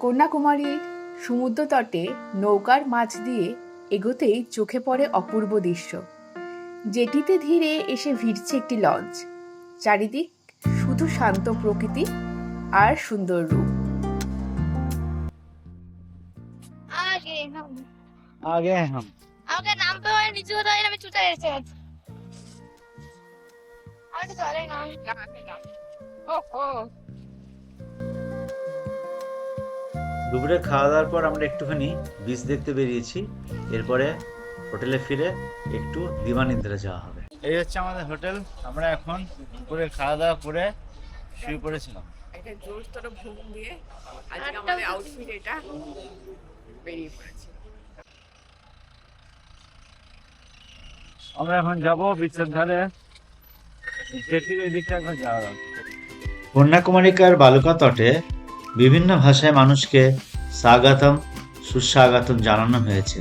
কন্যাকুমারীর সমুদ্র তটে নৌকার মাছ দিয়ে এগোতেই চোখে পড়ে অপূর্ব দৃশ্য। জেটিতে ধীরে এসে ভিড়ছে একটি লঞ্চ। চারিদিক শুধু শান্ত প্রকৃতি আর সুন্দর রূপ। आगे हैं हम। आपके नाम पे और नीचे होता है ना, मैं चूता ऐसे आज और तो सारे नाम ओहो। দুপুরে খাওয়া দাওয়ার পর আমরা একটুখানি বিচ দেখতে বেরিয়েছি। এরপরে হোটেলে ফিরে একটু দিবানিদ্রা যাওয়া হবে। এই হচ্ছে আমাদের হোটেল। আমরা এখন দুপুরে খাওয়া দাওয়া করে শুয়ে পড়েছিলাম। একটা জোরতর ঘুম দিয়ে আজকে আমাদের আউটফিট এটা বেরিয়ে পড়েছে। আমরা এখন যাব বিচের ধারে। জেটির এই দিকটা এখন যাওয়া যাবে। কন্যাকুমারিকার বালুকা তটে বিভিন্ন ভাষায় মানুষকে স্বাগতম সুস্বাগতম জানানো হয়েছে।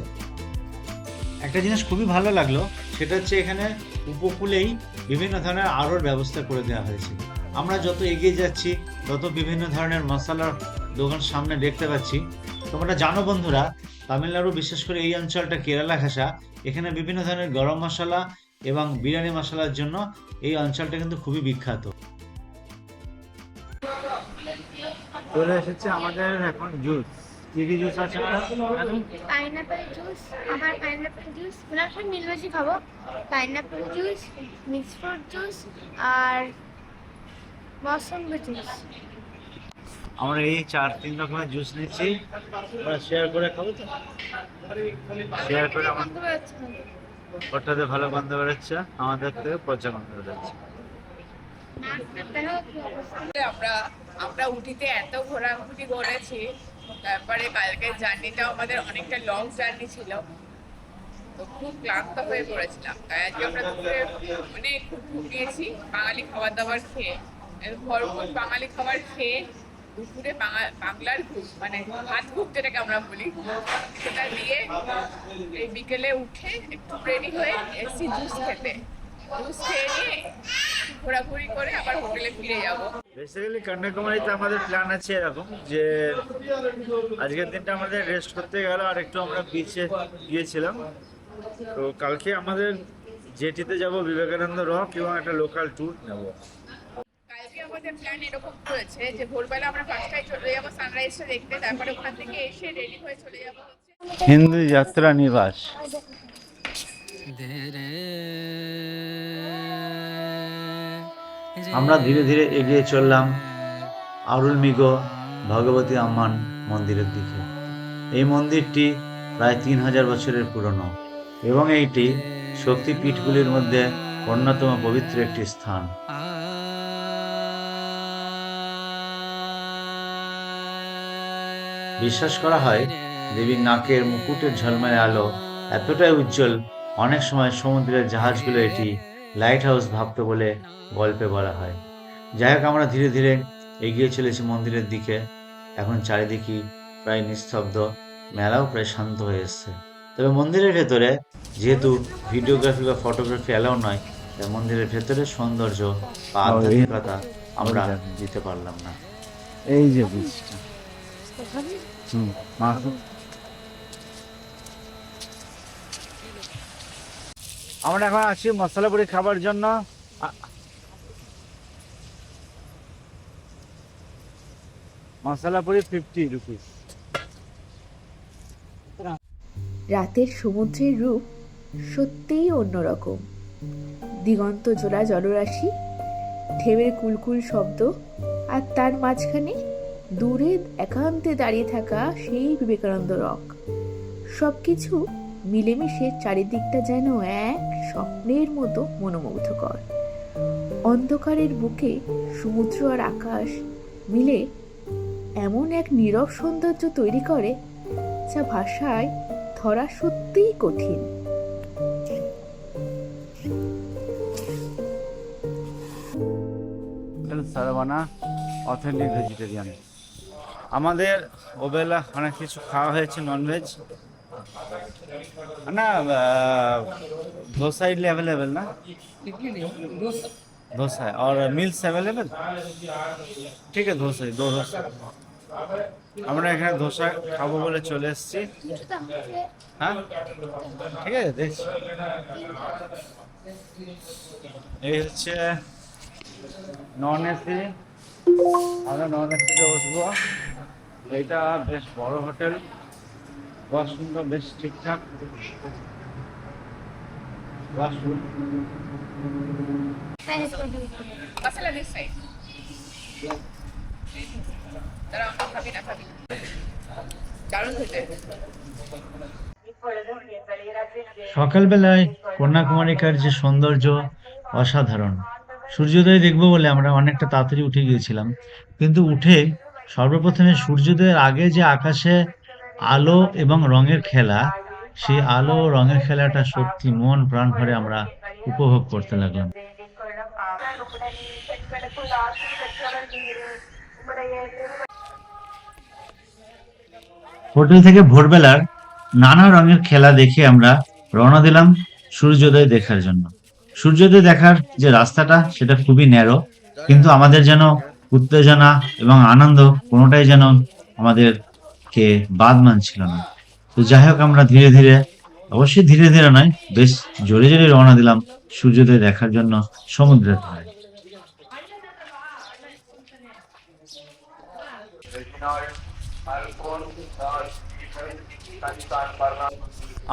একটা জিনিস খুবই ভালো লাগলো, সেটা হচ্ছে এখানে উপকূলেই বিভিন্ন ধরনের আড়োর ব্যবস্থা করে দেওয়া হয়েছে। আমরা যত এগিয়ে যাচ্ছি তত বিভিন্ন ধরনের মশলার দোকান সামনে দেখতে পাচ্ছি। তোমরা জানো বন্ধুরা, তামিলনাড়ু বিশেষ করে এই অঞ্চলটা কেরালা ঘেঁষা। এখানে বিভিন্ন ধরনের গরম মশলা এবং বিরিয়ানি মশলার জন্য এই অঞ্চলটা কিন্তু খুবই বিখ্যাত। চলে এসেছে আমাদের এখন জুস। কি কি জুস আছে? পাইনাপল জুস, আমার পাইনাপল জুস সব মিলবেশি খাবো। Pineapple juice, mix fruit juice আর মৌসম্বি জুস। আমরা এই 4-3 রকমের জুস নিচ্ছি। আমরা শেয়ার করে খাবো তো। শেয়ার করে আমার ওটাতে ভালো গন্ধ বেরোচ্ছে, আমাদের থেকে পচা গন্ধ বেরোচ্ছে। আমরা উটিতে এত ঘোরাঘুরি করেছি, তারপরে কালকের জার্নিটাও আমাদের অনেকটা লং জার্নি ছিল, তো খুব ক্লান্ত হয়ে পড়েছিলাম। তাই আজকে আমরা দুপুরে মানে খুব ঘুমিয়েছি বাঙালি খাবার দাবার খেয়ে, ভরপুর বাঙালি খাবার খেয়ে দুপুরে বাংলার ঘুম মানে ভাত ঘুম যেটাকে আমরা বলি, সেটা দিয়ে এই বিকেলে উঠে একটু রেডি হয়ে এসছি জুস খেতে। জুস খেয়ে নিয়ে ঘোরাঘুরি করে আবার হোটেলে ফিরে যাবো। বেসিক্যালি কন্যাকুমারীতে আমাদের প্ল্যান আছে এরকম যে আজকের দিনটা আমাদের রেস্ট করতে গেল, আর একটু আমরা বিচে গিয়েছিলাম। তো কালকে আমাদের জেটিতে যাব, বিবেকানন্দ রক এবং একটা লোকাল ট্যুর নেব। কালকে আমাদের প্ল্যান এরকম হয়েছে যে ভোরবেলা আমরা 5টায় চলে যাবো সানরাইজটা দেখতে, তারপরে ওখান থেকে এসে রেডি হয়ে চলে যাবো হিন্দু যাত্রা নিবাস। আমরা ধীরে ধীরে এগিয়ে চললাম আরুলমিগো ভগবতী আম্মান মন্দিরের দিকে। এই মন্দিরটি প্রায় 3000 বছরের পুরনো এবং এইটি শক্তিপীঠগুলির মধ্যে অন্যতম পবিত্র একটি স্থান। বিশ্বাস করা হয় দেবীর নাকের মুকুটের ঝলমলে আলো এতটাই উজ্জ্বল, অনেক সময় সমুদ্রের জাহাজগুলো এটি লাইট হাউস ভাবত বলে গল্পে বলা হয়। যাই হোক, আমরা ধীরে ধীরে এগিয়ে চলেছি মন্দিরের দিকে। এখন চারিদিকে প্রায় নিস্তব্ধ, মেলাও প্রায় শান্ত হয়ে এসছে। তবে মন্দিরের ভেতরে যেহেতু ভিডিওগ্রাফি বা ফটোগ্রাফি অ্যালাউ নয়, তাই মন্দিরের ভেতরে সৌন্দর্য বা আধ্যাত্মিকতা আমরা দিতে পারলাম না। এই যে বীজটা আমরা এখন আছি মশলা পুরি খাবার জন্য। মশলা পুরি 50 রুপিস। রাতের সমুদ্রের রূপ সত্যিই অন্যরকম। দিগন্ত জোড়া জলরাশি, ঢেউয়ের কুলকুল শব্দ, আর তার মাঝখানে দূরে একান্তে দাঁড়িয়ে থাকা সেই বিবেকানন্দ রক। সবকিছু মিলেমিশে চারিদিকটা যেন এক স্বপ্নের মতো মনোমুগ্ধকর। অন্ধকারের বুকে সমুদ্র আর আকাশ মিলে এমন এক নীরব সৌন্দর্য তৈরি করে যা ভাষায় ধরা সত্যিই কঠিন। সারাবানা অথেন্টিক ভেজিটেরিয়ান। আমাদের ওবেলা অনেক কিছু খাওয়া হয়েছে, ননভেজ না। डोसा इडली अवेलेबल ना? डोसा है और मील्स अवेलेबल? ठीक है, डोसा 2 डोसा। আমরা এখানে ধোসা খাবো বলে চলে এসেছি। জুতা হচ্ছে হ্যাঁ ঠিক আছে দেখছি। এই হচ্ছে নন এসি, আমরা নন এসিতে বসবো। এটা বেশ বড় হোটেল, ওয়াশরুমটা বেশ ঠিকঠাক। ওয়াশরুম ম্যানেজ করে দিই। মশলা দিস নাই তারা আমরা খাবি না দারুণ খেতে। সকালবেলায় কন্যাকুমারিকার যে সৌন্দর্য অসাধারণ। সূর্যোদয় দেখবো বলে আমরা অনেকটা তাড়াতাড়ি উঠে গিয়েছিলাম, কিন্তু উঠে সর্বপ্রথমে সূর্যোদয়ের আগে যে আকাশে আলো এবং রঙের খেলা, সেই আলো ও রঙের খেলাটা সত্যি মন প্রাণ ভরে আমরা উপভোগ করতে লাগলাম। হোটেল থেকে ভোরবেলার নানা রঙের খেলা দেখে আমরা রওনা দিলাম সূর্যোদয় দেখার জন্য। সূর্যোদয় দেখার যে রাস্তাটা সেটা খুবই ন্যারো, কিন্তু আমাদের যেন উত্তেজনা এবং আনন্দ কোনোটাই যেন আমাদেরকে বাদ মানছিল না। তো যাই হোক, আমরা ধীরে ধীরে, অবশ্যই ধীরে ধীরে নয়, বেশ জোরে জোরে রওনা দিলাম সূর্যোদয় দেখার জন্য সমুদ্রের ধারে।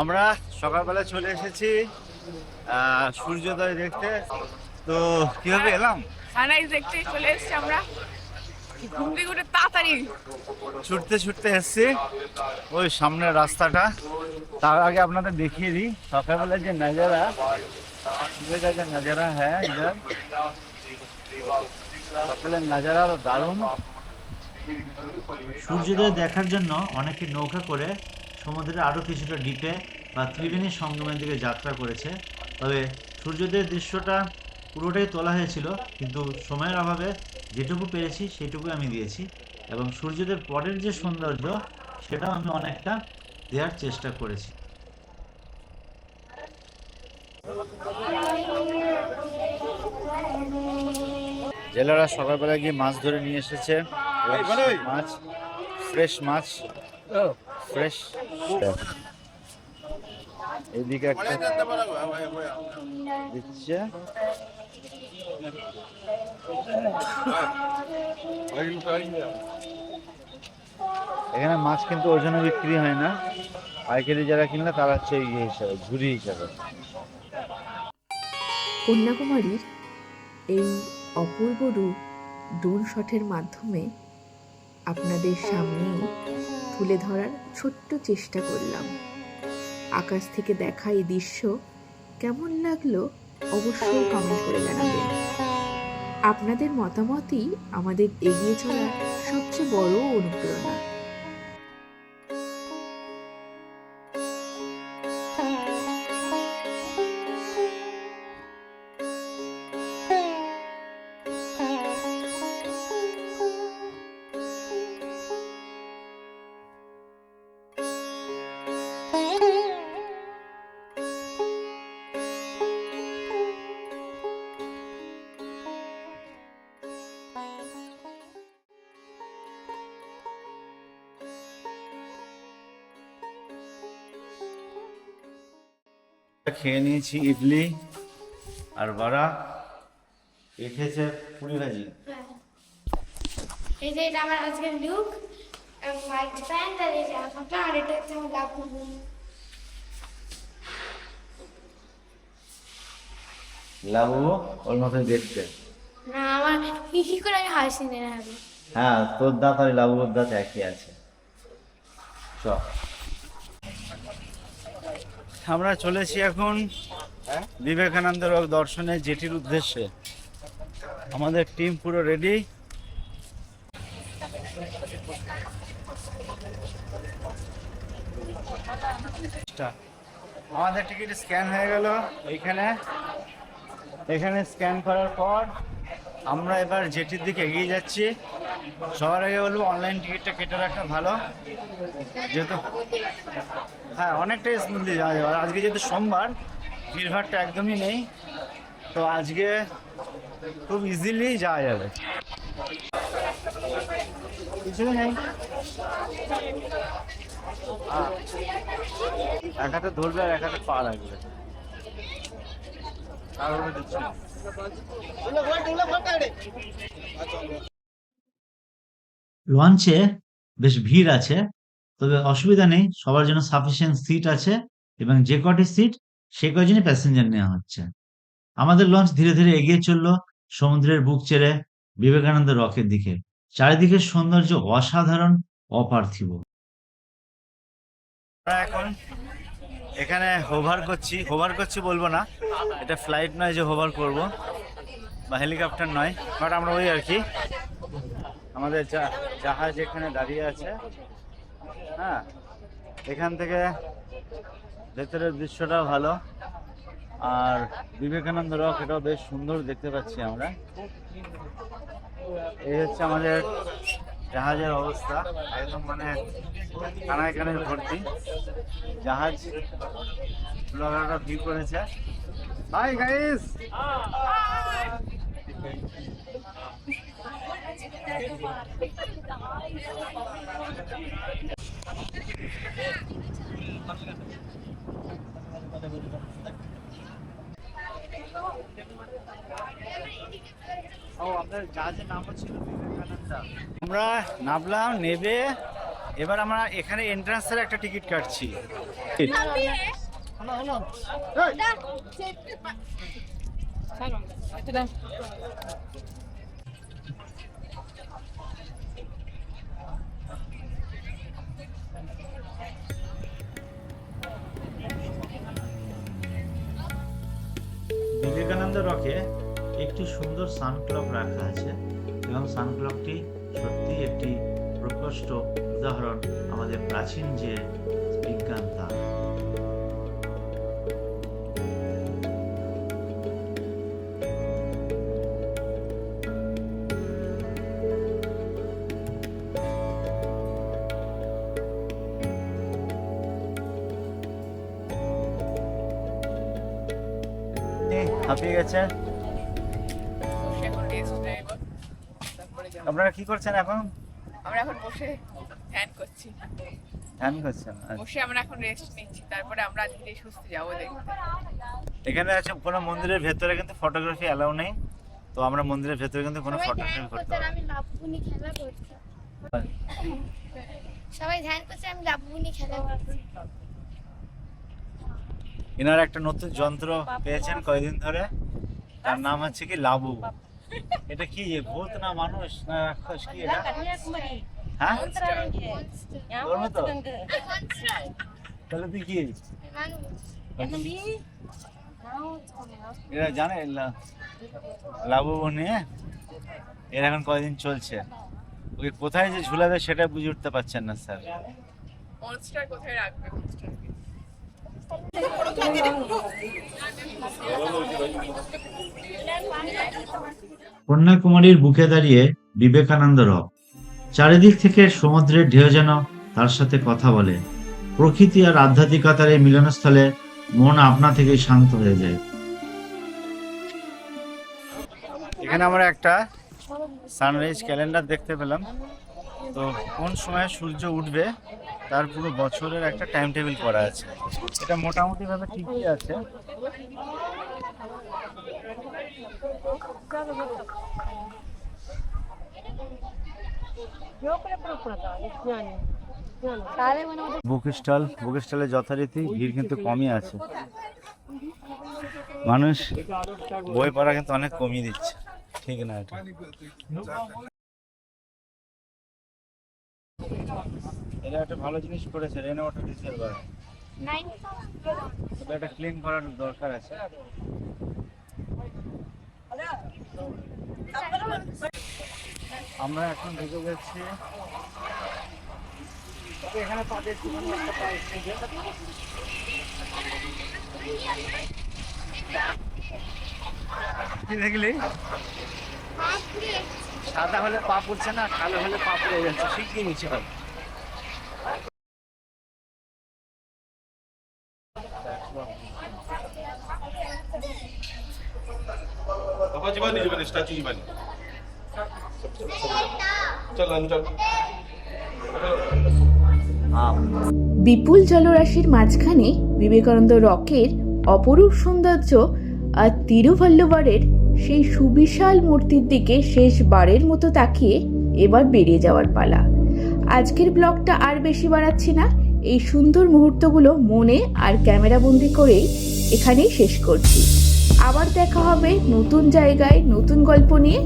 আমরা সকালবেলা চলে এসেছি সূর্যোদয় দেখতে। তো কিভাবে এলাম? সানরাইজ দেখতে চলে এসেছি আমরা, ঘুম থেকে উঠে তাড়াতাড়ি ছুটতে ছুটতে এসেছি ওই সামনের রাস্তাটা। তার আগে আপনাদের দেখিয়ে দিই সকালবেলা যে নজারা, যে নজারা হ্যাঁ ইধর সকালের নজারা দারুণ। সূর্যোদয় দেখার জন্য অনেকে নৌকা করে সমুদ্রের আরো কিছুটা ডিপে বা ত্রিবেণী সঙ্গমের দিকে যাত্রা করেছে। তবে সূর্যোদয়ের দৃশ্যটা পুরোটাই তোলা হয়েছিল, কিন্তু সময়ের অভাবে যেটুকু পেরেছি সেটুকু আমি দিয়েছি, এবং সূর্যোদয়ের পরের যে সৌন্দর্য সেটাও আমি অনেকটা দেওয়ার চেষ্টা করেছি। জেলেরা সকালবেলা গিয়ে মাছ ধরে নিয়ে এসেছে, মাছ ফ্রেশ মাছ, ফ্রেশ। এদিকে একটা দিচ্ছে, এখানে মাছ কিন্তু ওজনে বিক্রি হয় না, পাইকারি যারা কিনলে তারা হচ্ছে ইয়ে হিসাবে, ঝুড়ি হিসাবে। কন্যাকুমারীর এই অপূর্ব রূপ ড্রোন শটের মাধ্যমে আপনাদের সামনে তুলে ধরার ছোট্ট চেষ্টা করলাম। আকাশ থেকে দেখা এই দৃশ্য কেমন লাগলো অবশ্যই কমেন্ট করে জানাবেন। আপনাদের মতামতই আমাদের এগিয়ে চলার সবচেয়ে বড় অনুপ্রেরণা। খেয়ে নিয়েছি ইডলি আর বড়া, খেয়েছে পুরি ভাজি। এই যে এটা আমার আজকের লুক, হোয়াইট প্যান্ট আর এই জামাটা, আর এটা হচ্ছে আমার লাভু। লাবু ওর মতোই দেখতে। না আমার কি করে আমি হাসি না হবে। হ্যাঁ, তোর দাঁত আর লাবুর দাঁত একই আছে। চ, আমরা চলেছি এখন বিবেকানন্দ রক দর্শনের জেটির উদ্দেশ্যে। আমাদের টিম পুরো রেডি। আমাদের টিকিট স্ক্যান হয়ে গেল এখানে স্ক্যান করার পর আমরা এবার জেটির দিকে এগিয়ে যাচ্ছি। সবার আগে বলবো অনলাইন টিকিটটা কেটে রাখা ভালো, যেহেতু হ্যাঁ অনেকটাই স্মুথলি যাওয়া যাবে। আর আজকে যেহেতু সোমবার, ভিড়ভাড়টা একদমই নেই, তো আজকে খুব ইজিলি যাওয়া যাবে। কিছুই নেই। এক হাতে ধরবে আর এক হাতে পা রাখবে, কারণ দিচ্ছে না। লঞ্চে বেশ ভিড় আছে, তবে অসুবিধা নেই, সবার জন্য সাফিসিয়েন্ট সিট আছে এবং যে কটি সিট সে কয়জনই প্যাসেঞ্জার নেওয়া হচ্ছে। আমাদের লঞ্চ ধীরে ধীরে এগিয়ে চললো সমুদ্রের বুক চেড়ে বিবেকানন্দ রকের দিকে। চারিদিকের সৌন্দর্য অসাধারণ, অপার্থিব। আমরা এখন এখানে হোভার করছি বলবো না, এটা ফ্লাইট নয় যে হোভার করব বা হেলিকপ্টার নয়, বাট আমরা ওই আর কি আমাদের জাহাজ এখানে দাঁড়িয়ে আছে। হ্যাঁ, এখান থেকে ভেতরের দৃশ্যটাও ভালো, আর বিবেকানন্দ রক এটাও বেশ সুন্দর দেখতে পাচ্ছি আমরা। এই হচ্ছে আমাদের জাহাজের অবস্থা, একদম মানে কানায় কানায় ভর্তি। জাহাজ ব্লগাররা ভিউ করেছে। হাই গাইস, আপনার জাহাজের নাম হচ্ছিল বিবেকানন্দ। আমরা নামলাম, নেবে এবার আমরা এখানে এন্ট্রান্সের একটা টিকিট কাটছি। বিবেকানন্দ রকে একটি সুন্দর সানক্লক রাখা আছে এবং সানক্লকটি সত্যি একটি প্রকৃষ্ট উদাহরণ আমাদের প্রাচীন যে বিজ্ঞান তা। হাঁপিয়ে গেছে। এখন রেস্ট নেব, তারপরে যাব। আপনারা কি করছেন এখন? আমরা এখন বসে ধ্যান করছি, ধ্যান করছেন? বসে আমরা এখন রেস্ট নিচ্ছি, তারপরে আমরা ধীরে সুস্থে যাবো দেখতে। এখানে আছে কোনো মন্দিরের ভেতরে কিন্তু ফটোগ্রাফি অ্যালাউ নেই, তো আমরা মন্দিরের ভেতরে কিন্তু কোনো ফটোগ্রাফি করতে পারবো না। আমি লাবুনি খেলা করছি। সবাই ধ্যান করছে, আমি লাবুনি খেলা করছি। এনারা একটা নতুন যন্ত্র পেয়েছেন কয়েকদিন ধরে, তার নাম হচ্ছে কি লাবু। এটা কি ভূত না মানুষ না রাক্ষস, কি এটা? হ্যাঁ, তোর মতো? তাহলে তুই কি? এরা জানে লাবু নিয়ে এর এখন কয়দিন চলছে, ওকে কোথায় যে ঝুলাবে সেটা বুঝে উঠতে পারছেন না স্যার। মনস্টার কোথায় রাখবে? মনস্টারকে কন্যাকুমারীর বুকে দাঁড়িয়ে বিবেকানন্দ রক, চারিদিক থেকে সমুদ্রের ঢেউ যেন তার সাথে কথা বলে। প্রকৃতি আর আধ্যাত্মিকতার এই মিলনস্থলে মন আপনা থেকেই শান্ত হয়ে যায়। এখানে আমরা একটা সানরাইজ ক্যালেন্ডার দেখতে পেলাম, তো কোন সময় সূর্য উঠবে তার পুরো বছরের একটা টাইম টেবিল করা আছে। এটা মোটামুটি ভাবে ঠিকই আছে। বুক স্টলে যথারীতি ভিড় কিন্তু কমই আছে, মানুষ বই পড়া কিন্তু অনেক কমিয়ে দিচ্ছে, ঠিক না এটা? এটা একটা ভালো জিনিস করেছে, রেন ওয়াটার রিজার্ভার, তবে এটা ক্লিন করার দরকার আছে। আমরা এখন ঢুকে যাচ্ছি, এখানে পাদের কি দেখলি? সাদা হলে পা পড়ছে না, কালো হলে পা পড়ে যাচ্ছে, শিখিয়ে নিচ্ছে। जीवानी स्टैचू जीवानी चल अंदर বিপুল জলরাশির মাঝখানে বিবেকানন্দ রকের অপরূপ সৌন্দর্য আর তিরুভল্লুবরের সেই সুবিশাল মূর্তির দিকে শেষবারের মতো তাকিয়ে এবার বেরিয়ে যাওয়ার পালা। আজকের ব্লগটা আর বেশি বাড়াচ্ছি না, এই সুন্দর মুহূর্তগুলো মনে আর ক্যামেরাবন্দি করেই এখানেই শেষ করছি। আবার দেখা হবে নতুন জায়গায় নতুন গল্প নিয়ে।